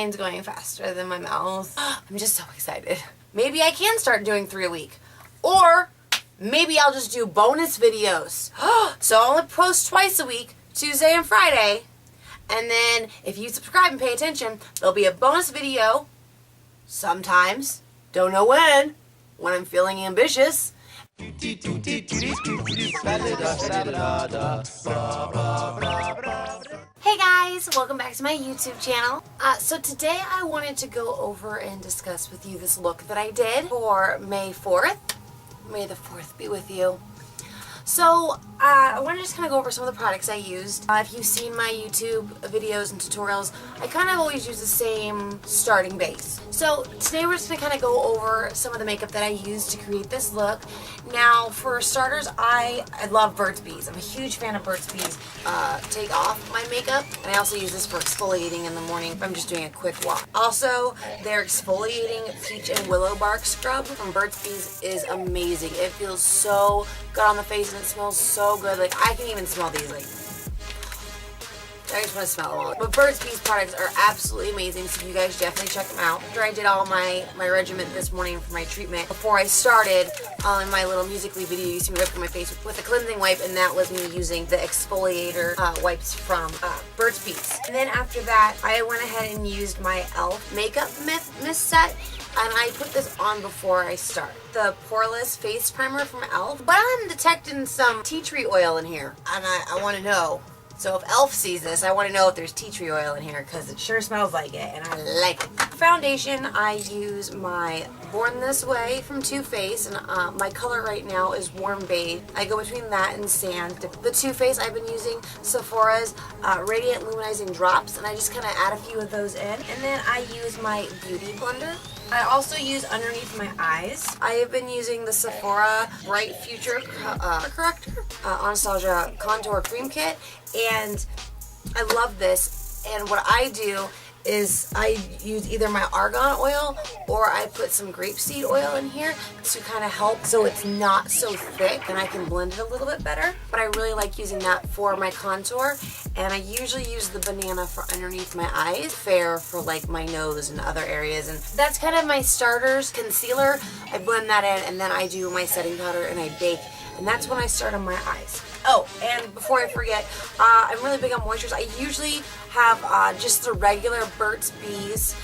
mind's going faster than my mouth. I'm just so excited. Maybe I can start doing 3 a week. Or maybe I'll just do bonus videos. So I'll only post twice a week, Tuesday and Friday. And then if you subscribe and pay attention, there'll be a bonus video sometimes. Don't know when I'm feeling ambitious. Hey guys, welcome back to my YouTube channel. So today I wanted to go over and discuss with you this look that I did for May 4th. May the 4th be with you. So, I want to just kind of go over some of the products I used. If you've seen my YouTube videos and tutorials, I kind of always use the same starting base. So, today we're just going to kind of go over some of the makeup that I used to create this look. Now, for starters, I love Burt's Bees. I'm a huge fan of Burt's Bees take off my makeup. And I also use this for exfoliating in the morning if I'm just doing a quick walk. Also, their exfoliating peach and willow bark scrub from Burt's Bees is amazing. It feels so good on the face. And it smells so good. Like, I can even smell these. Like, I just want to smell them all. But Burt's Bees products are absolutely amazing, so you guys definitely check them out. After I did all my regimen this morning for my treatment, before I started in my little Musical.ly video, you see me wiping my face with a cleansing wipe, and that was me using the exfoliator wipes from Burt's Bees. And then after that, I went ahead and used my e.l.f. makeup mist set. And I put this on before I start. The Poreless Face Primer from e.l.f. But I'm detecting some tea tree oil in here. And I want to know. So if e.l.f. sees this, I want to know if there's tea tree oil in here. Because it sure smells like it. And I like it. Foundation, I use my Born This Way from Too Faced. And my color right now is Warm Beige. I go between that and Sand. The Too Faced, I've been using Sephora's Radiant Luminizing Drops. And I just kind of add a few of those in. And then I use my Beauty Blender. I also use underneath my eyes. I have been using the Sephora Bright Future Corrector Anastasia Contour Cream Kit, and I love this. And what I do is I use either my argan oil or I put some grapeseed oil in here to kind of help so it's not so thick and I can blend it a little bit better. But I really like using that for my contour, and I usually use the banana for underneath my eyes, fair for like my nose and other areas. And that's kind of my starters. Concealer, I blend that in, and then I do my setting powder and I bake, and that's when I start on my eyes. Oh, and before I forget, I'm really big on moistures. I usually have just the regular Burt's Bees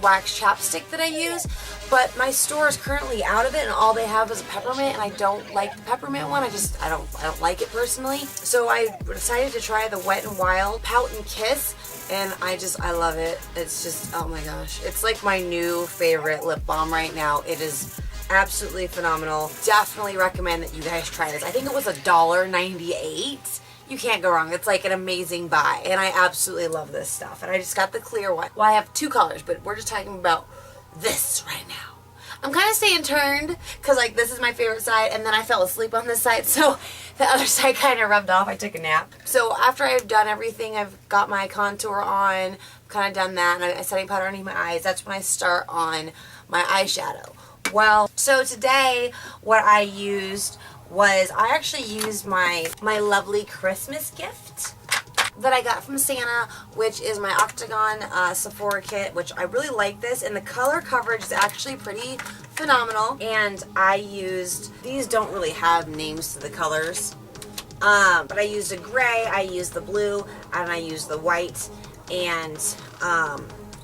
wax chapstick that I use, but my store is currently out of it, and all they have is a peppermint, and I don't like the peppermint one. I don't like it personally. So I decided to try the Wet n Wild Pout and Kiss, and I love it. It's just, oh my gosh, it's like my new favorite lip balm right now. It is absolutely phenomenal. Definitely recommend that you guys try this. I think it was $1.98. You can't go wrong. It's like an amazing buy, and I absolutely love this stuff. And I just got the clear one. Well, I have 2 colors, but we're just talking about this right now. I'm kind of staying turned because like this is my favorite side, and then I fell asleep on this side, so the other side kind of rubbed off. I took a nap. So after I've done everything, I've got my contour on, kind of done that, and I setting powder underneath my eyes. That's when I start on my eyeshadow. Well, so today what I used was I actually used my lovely Christmas gift that I got from Santa, which is my Octagon Sephora kit, which I really like this, and the color coverage is actually pretty phenomenal. And I used, these don't really have names to the colors, but I used a gray, I used the blue, and I used the white. And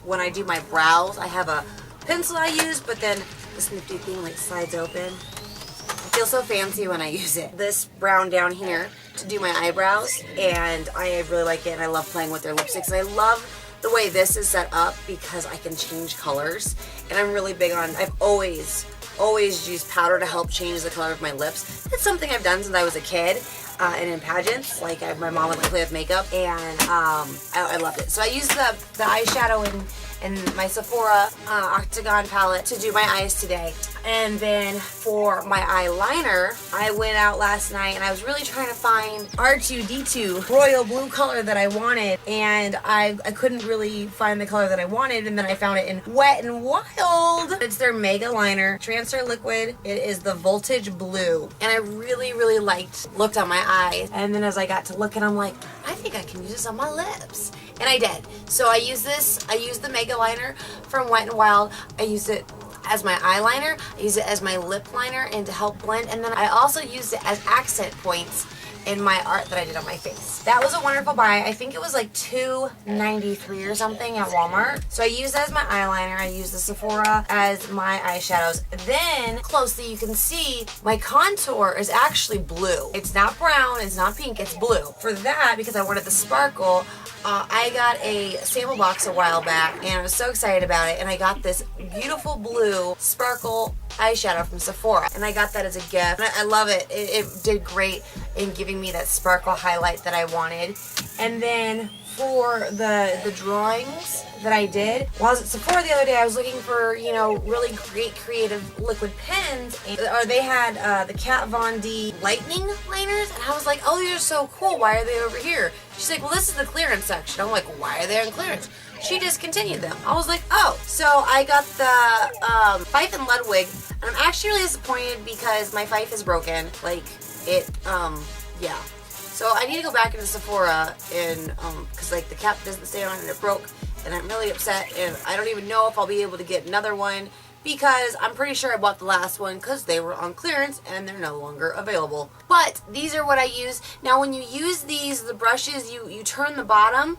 when I do my brows, I have a pencil I use, but then this nifty thing like slides open. I feel so fancy when I use it. This brown down here to do my eyebrows, and I really like it, and I love playing with their lipsticks. And I love the way this is set up because I can change colors, and I'm really big on, I've always used powder to help change the color of my lips. It's something I've done since I was a kid. And in pageants, like my mom would play with makeup, and I loved it. So I used the eyeshadow in my Sephora Octagon palette to do my eyes today. And then for my eyeliner, I went out last night and I was really trying to find R2-D2 royal blue color that I wanted, and I couldn't really find the color that I wanted, and then I found it in Wet n Wild. It's their Mega Liner Transfer Liquid. It is the Voltage Blue, and I really looked on my eyes, and then as I got to looking, I'm like, I think I can use this on my lips. And I did. So I used this. I used the Mega Liner from Wet n Wild. I used it as my eyeliner. I used it as my lip liner and to help blend. And then I also used it as accent points in my art that I did on my face. That was a wonderful buy. I think it was like $2.93 or something at Walmart. So I used that as my eyeliner. I used the Sephora as my eyeshadows. Then closely you can see my contour is actually blue. It's not brown, it's not pink, it's blue. For that, because I wanted the sparkle, I got a sample box a while back and I was so excited about it, and I got this beautiful blue sparkle eyeshadow from Sephora, and I got that as a gift. And I love it. It did great in giving me that sparkle highlight that I wanted. And then for the drawings that I did, while I was at Sephora the other day, I was looking for, you know, really great creative liquid pens, or they had the Kat Von D lightning liners, and I was like, oh, these are so cool, why are they over here? She's like, well, this is the clearance section. I'm like, why are they on clearance? She discontinued them. I was like, oh. So I got the Fife and Ludwig, and I'm actually really disappointed because my Fife is broken. Like, it, yeah. So I need to go back into Sephora and, because like the cap doesn't stay on and it broke, and I'm really upset, and I don't even know if I'll be able to get another one because I'm pretty sure I bought the last one because they were on clearance and they're no longer available. But these are what I use. Now when you use these, the brushes, you turn the bottom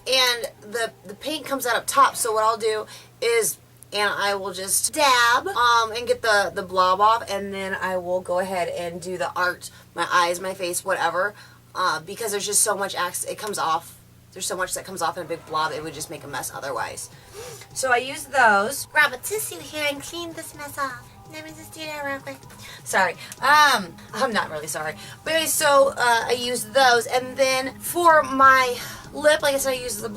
and the paint comes out up top. So what I'll do is, and I will just dab and get the blob off, and then I will go ahead and do the art, my eyes, my face, whatever, because there's just so much it comes off. There's so much that comes off in a big blob, it would just make a mess otherwise. So I use those. Grab a tissue here and clean this mess off. Let me just do that real quick. Sorry. I'm not really sorry. But anyway, so I use those, and then for my lip, like I said, I use the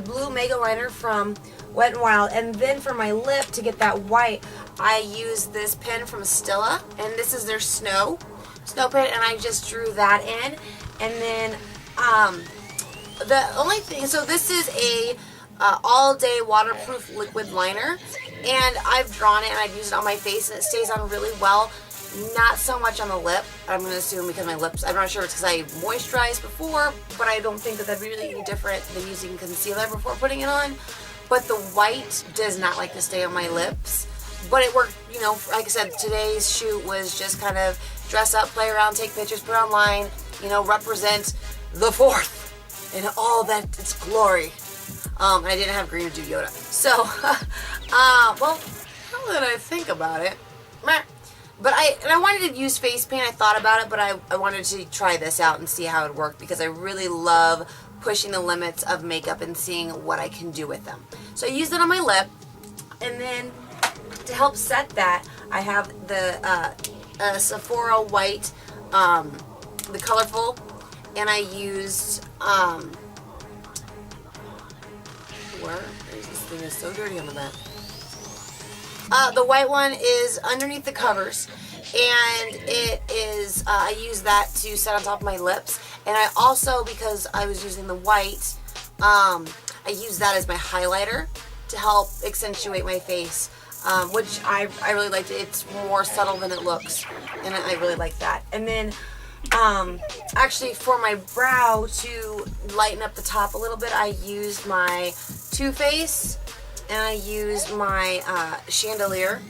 blue Mega Liner from Wet n Wild, and then for my lip, to get that white, I use this pen from Stila, and this is their snow pen, and I just drew that in. And then the only thing, so this is a all-day waterproof liquid liner, and I've drawn it and I've used it on my face, and it stays on really well. Not so much on the lip, I'm going to assume, because my lips, I'm not sure it's because I moisturized before, but I don't think that that'd be really any different than using concealer before putting it on. But the white does not like to stay on my lips. But it worked, you know, like I said, today's shoot was just kind of dress up, play around, take pictures, put online, you know, represent the 4th in all that its glory. And I didn't have green to do Yoda. So, well, now that I think about it, but I wanted to use face paint. I thought about it, but I wanted to try this out and see how it worked, because I really love pushing the limits of makeup and seeing what I can do with them. So I used it on my lip, and then to help set that, I have the Sephora white, the colorful, and I used, where is this thing? Is so dirty on the back. The white one is underneath the covers, and it is, I use that to set on top of my lips. And I also, because I was using the white, I use that as my highlighter to help accentuate my face, which I really liked it. It's more subtle than it looks, and I really like that. And then actually for my brow, to lighten up the top a little bit, I used my Too Faced, and I used my chandelier.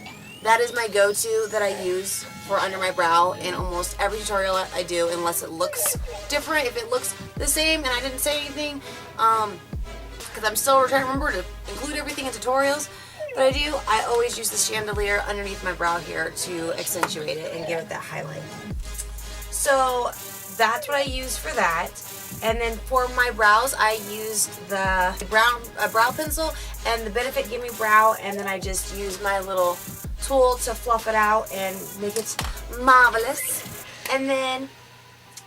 That is my go-to that I use for under my brow in almost every tutorial I do, unless it looks different. If it looks the same and I didn't say anything, because I'm still trying to remember to include everything in tutorials that I do, I always use the chandelier underneath my brow here to accentuate it and give it that highlight. So that's what I use for that. And then for my brows, I used the brow pencil and the Benefit Gimme Brow, and then I just used my little tool to fluff it out and make it marvelous. And then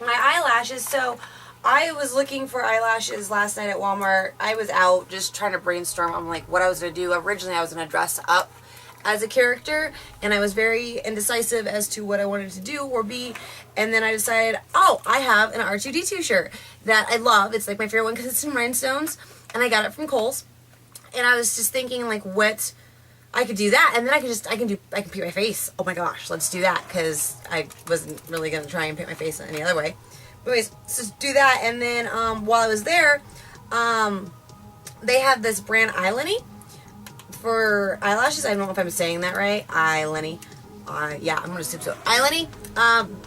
my eyelashes. So I was looking for eyelashes last night at Walmart. I was out just trying to brainstorm on like what I was going to do. Originally I was going to dress up as a character, and I was very indecisive as to what I wanted to do or be. And then I decided, oh, I have an R2-D2 shirt that I love. It's like my favorite one because it's in rhinestones, and I got it from Kohl's. And I was just thinking like what I could do that, and then I can paint my face. Oh my gosh, let's do that, because I wasn't really gonna try and paint my face any other way. But anyways, let's just do that, and then while I was there, they have this brand Eyeleny for eyelashes. I don't know if I'm saying that right. Eyeleny. Yeah, I'm gonna assume so. Eyeleny.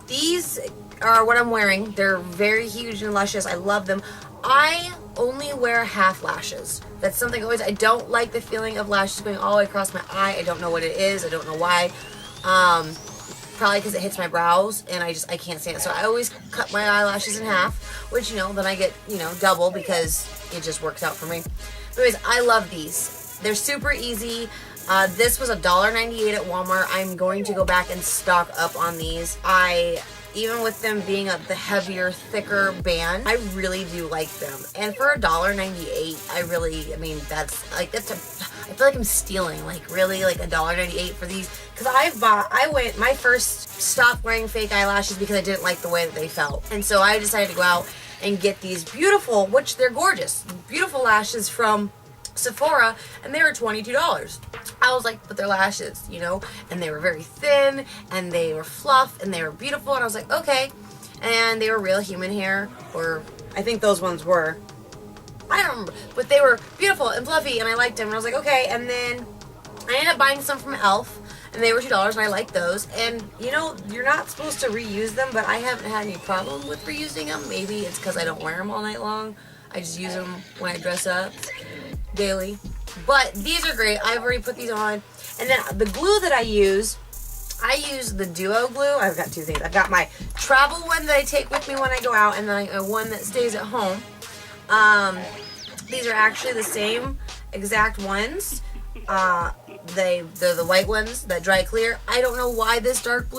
These are what I'm wearing. They're very huge and luscious. I love them. I only wear half lashes. That's something always, I don't like the feeling of lashes going all the way across my eye. I don't know what it is. I don't know why. Probably because it hits my brows and I can't stand it. So I always cut my eyelashes in half, which, you know, then I get, you know, double because it just works out for me. But anyways, I love these. They're super easy. This was $1.98 at Walmart. I'm going to go back and stock up on these. Even with them being the heavier, thicker band, I really do like them. And for $1.98, I mean, I feel like I'm stealing, like really, like $1.98 for these. Because my first stopped wearing fake eyelashes because I didn't like the way that they felt. And so I decided to go out and get these beautiful, which they're gorgeous, beautiful lashes from Sephora, and they were $22. I was like, but they're lashes, you know, and they were very thin, and they were fluff, and they were beautiful, and I was like, okay, and they were real human hair, or I think those ones were, I don't remember, but they were beautiful and fluffy, and I liked them, and I was like, okay, and then I ended up buying some from Elf, and they were $2, and I liked those, and, you know, you're not supposed to reuse them, but I haven't had any problem with reusing them. Maybe it's because I don't wear them all night long. I just use them when I dress up daily. But these are great. I've already put these on. And then the glue that I use the Duo glue. I've got two things. I've got my travel one that I take with me when I go out, and then one that stays at home. These are actually the same exact ones. They're the white ones that dry clear. I don't know why this one's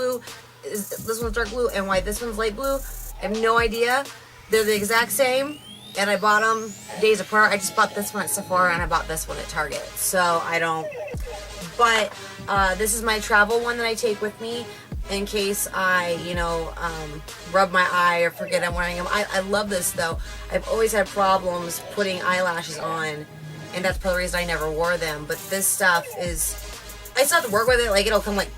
dark blue and why this one's light blue. I have no idea. They're the exact same. And I bought them days apart. I just bought this one at Sephora and I bought this one at Target. So but this is my travel one that I take with me in case I, you know, rub my eye or forget I'm wearing them. I love this though. I've always had problems putting eyelashes on, and that's part of the reason I never wore them. But this stuff I still have to work with it. Like, it'll come like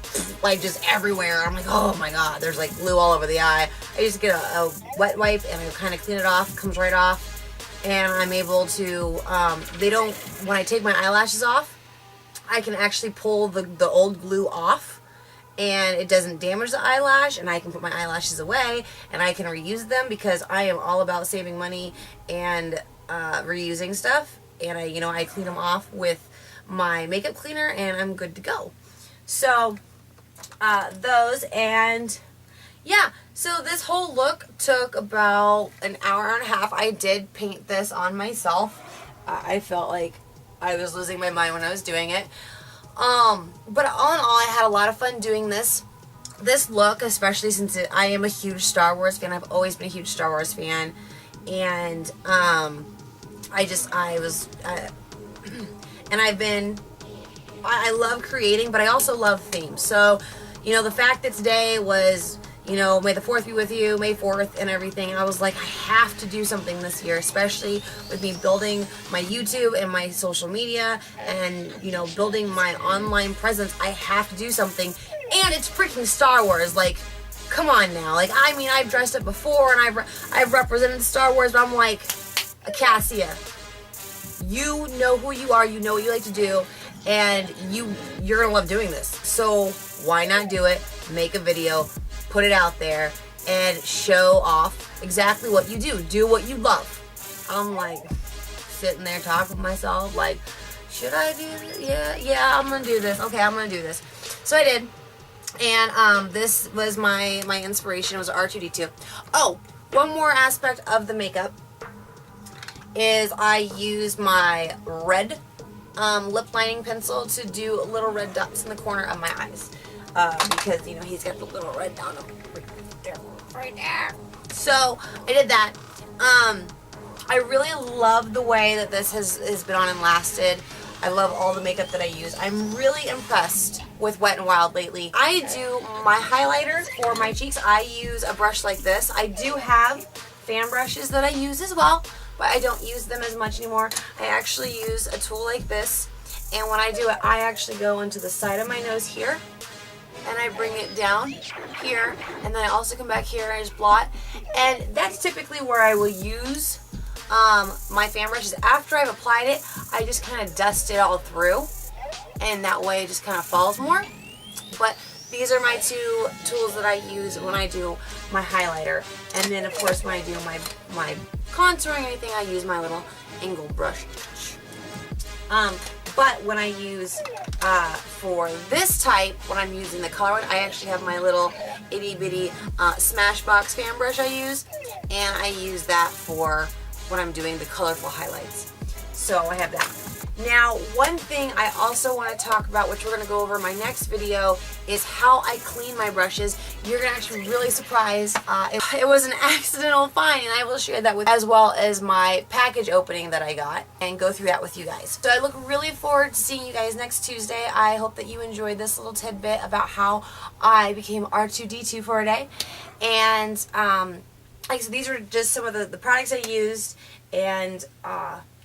just everywhere. I'm like, oh my god, there's like glue all over the eye. I just get a wet wipe and I kind of clean it off. It comes right off, and I'm able to. When I take my eyelashes off, I can actually pull the old glue off, and it doesn't damage the eyelash, and I can put my eyelashes away, and I can reuse them because I am all about saving money and reusing stuff. And I clean them off with my makeup cleaner, and I'm good to go. So those, and yeah, so this whole look took about an hour and a half. I did paint this on myself. I felt like I was losing my mind when I was doing it. But all in all, I had a lot of fun doing this look, especially since I am a huge Star Wars fan. I've always been a huge Star Wars fan, and I love creating, but I also love themes. So, the fact that today was, May the 4th be with you, May 4th and everything, I was like, I have to do something this year, especially with me building my YouTube and my social media and, building my online presence. I have to do something, and it's freaking Star Wars. Like, come on now. Like, I mean, I've dressed up before, and I've represented Star Wars, but I'm like, Cassia, you know who you are, you know what you like to do, and you're gonna love doing this. So why not do it? Make a video, put it out there, and show off exactly what you do. Do what you love. I'm like sitting there talking to myself, like, should I do this? Yeah, I'm gonna do this. Okay, I'm gonna do this. So I did, and this was my inspiration. It was R2-D2. Oh, one more aspect of the makeup is I use my red lip lining pencil to do little red dots in the corner of my eyes, because he's got the little red dot right there. So I did that. I really love the way that this has been on and lasted. I love all the makeup that I use. I'm really impressed with Wet n Wild lately. I do my highlighter for my cheeks. I use a brush like this. I do have fan brushes that I use as well, but I don't use them as much anymore. I actually use a tool like this, And when I do it, I actually go into the side of my nose here, and I bring it down here, and then I also come back here and I just blot. And that's typically where I will use my fan brushes. After I've applied it, I just kind of dust it all through, and that way it just kind of falls more. But these are my two tools that I use when I do my highlighter. And then of course when I do my contouring or anything, I use my little angle brush. But when I use, for this type, when I'm using the color one, I actually have my little itty bitty Smashbox fan brush I use, and I use that for when I'm doing the colorful highlights. So I have that. Now, one thing I also want to talk about, which we're going to go over in my next video, is how I clean my brushes. You're going to actually be really surprised. It was an accidental find, and I will share that with as well as my package opening that I got and go through that with you guys. So I look really forward to seeing you guys next Tuesday. I hope that you enjoyed this little tidbit about how I became R2-D2 for a day. And like I said, these are just some of the products I used, and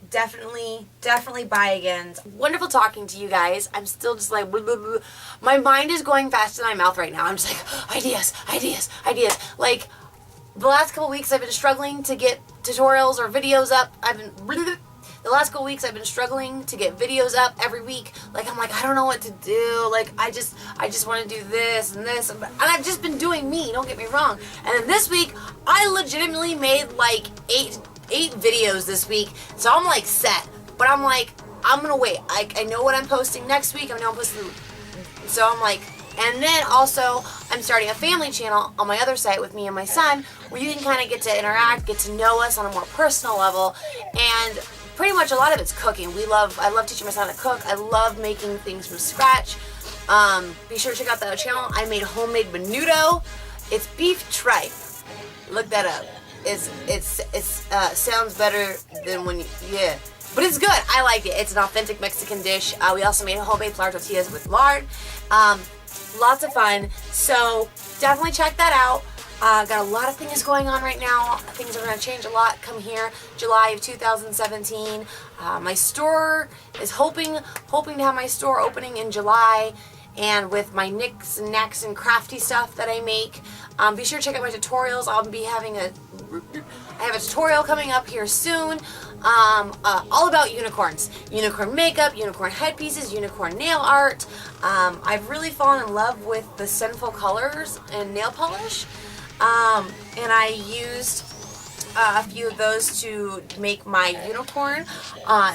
definitely buy again. Wonderful talking to you guys. I'm still just like blah, blah, blah. My mind is going faster than my mouth right now. I'm just like ideas. Like the last couple weeks I've been struggling to get tutorials or videos up. The last couple weeks I've been struggling to get videos up every week. Like I'm like, I don't know what to do. Like I just want to do this and this, and I've just been doing me, don't get me wrong. And then this week I legitimately made like eight videos this week, so I'm like set. But I'm like, I'm gonna wait. I know what I'm posting next week. I know I'm posting, so I'm like, and then also I'm starting a family channel on my other site with me and my son, where you can kind of get to interact, get to know us on a more personal level, and pretty much a lot of it's cooking. I love teaching my son how to cook. I love making things from scratch. Be sure to check out the channel. I made homemade menudo. It's beef tripe. Look that up. It's sounds better than when you, yeah. But it's good. I like it. It's an authentic Mexican dish. We also made homemade flour tortillas with lard. Lots of fun. So definitely check that out. Got a lot of things going on right now. Things are going to change a lot come here July of 2017. My store is hoping to have my store opening in July, and with my knicks and knacks and crafty stuff that I make. Be sure to check out my tutorials. I have a tutorial coming up here soon, all about unicorns. Unicorn makeup, unicorn headpieces, unicorn nail art. I've really fallen in love with the Sinful Colors and nail polish. And I used a few of those to make my unicorn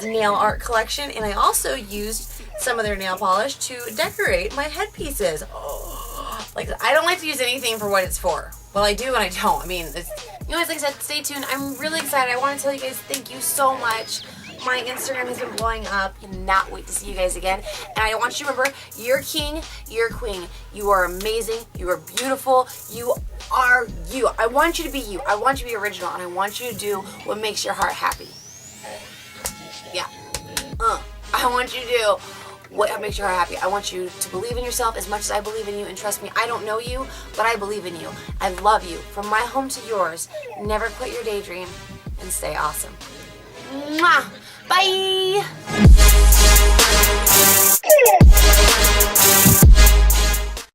nail art collection, and I also used some of their nail polish to decorate my headpieces. Oh, like, I don't like to use anything for what it's for. Well, I do and I don't. I mean, like I said, stay tuned. I'm really excited. I want to tell you guys thank you so much. My Instagram has been blowing up. Cannot wait to see you guys again. And I want you to remember, you're king, you're queen. You are amazing. You are beautiful. You are you. I want you to be you. I want you to be original, and I want you to do what makes your heart happy. Yeah. I want you to do what makes your heart happy. I want you to believe in yourself as much as I believe in you, and trust me, I don't know you, but I believe in you. I love you. From my home to yours, never quit your daydream, and stay awesome. Mwah! Bye!